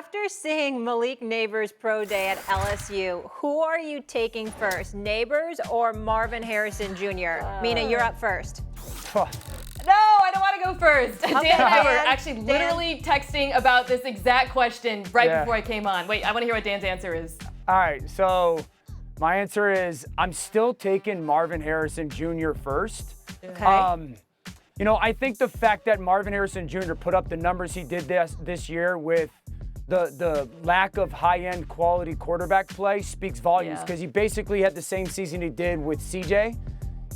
After seeing Malik Nabers' pro day at LSU, who are you taking first, Nabers or Marvin Harrison Jr.? Mina, you're up first. No, I don't want to go first. Okay, Dan and I were Dan. actually literally texting about this exact question right before I came on. Wait, I want to hear what Dan's answer is. All right, so my answer is I'm still taking Marvin Harrison Jr. first. Okay. You know, I think the fact that Marvin Harrison Jr. put up the numbers he did this year with the lack of high-end quality quarterback play speaks volumes because he basically had the same season he did with CJ.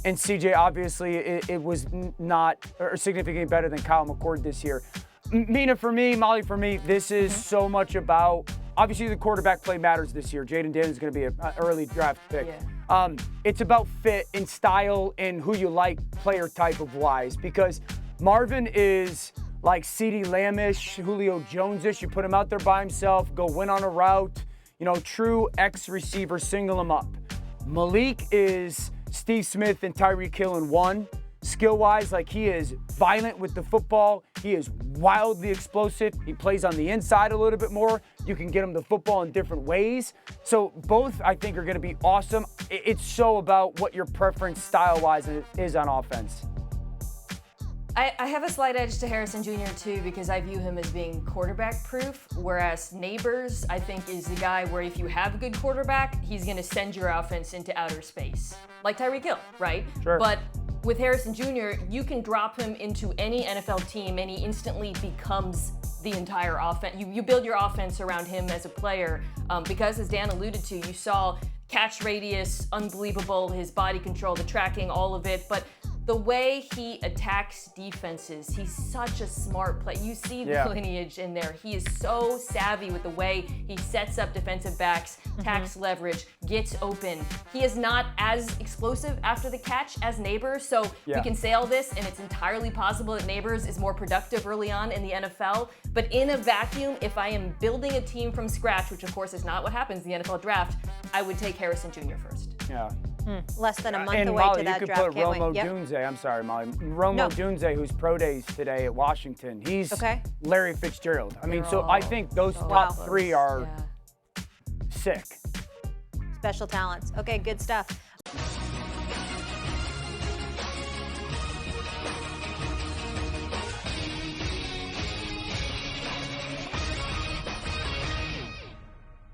And CJ, obviously, it was not or significantly better than Kyle McCord this year. Mina, for me, Molly, for me, this is so much about, obviously, the quarterback play matters this year. Jaden Daniels is going to be an early draft pick. Yeah. It's about fit and style and who you like player type of wise because Marvin is like CeeDee Lamb-ish, Julio Jones-ish. You put him out there by himself, go win on a route, you know, true X-receiver, single him up. Malik is Steve Smith and Tyreek Hill in one. Skill-wise, like he is violent with the football. He is wildly explosive. He plays on the inside a little bit more. You can get him the football in different ways. So both, I think, are going to be awesome. It's so about what your preference style-wise is on offense. I have a slight edge to Harrison Jr. too because I view him as being quarterback proof, whereas Nabers I think is the guy where if you have a good quarterback, he's going to send your offense into outer space, like Tyreek Hill, right? Sure. But with Harrison Jr., you can drop him into any NFL team and he instantly becomes the entire offense. You build your offense around him as a player because, as Dan alluded to, you saw catch radius, unbelievable, his body control, the tracking, all of it, but the way he attacks defenses, he's such a smart player. You see the lineage in there. He is so savvy with the way he sets up defensive backs, tacks leverage, gets open. He is not as explosive after the catch as Nabers, so we can say all this, and it's entirely possible that Nabers is more productive early on in the NFL. But in a vacuum, if I am building a team from scratch, which of course is not what happens in the NFL draft, I would take Harrison Jr. first. Yeah. Less than a month and away Molly, to that you could draft. put Can't Romo wait. Yep. Dunze. I'm sorry, Molly. Romo Dunze, who's pro days today at Washington. He's Larry Fitzgerald. I mean, so I think those top three are sick. Special talents. Okay, good stuff.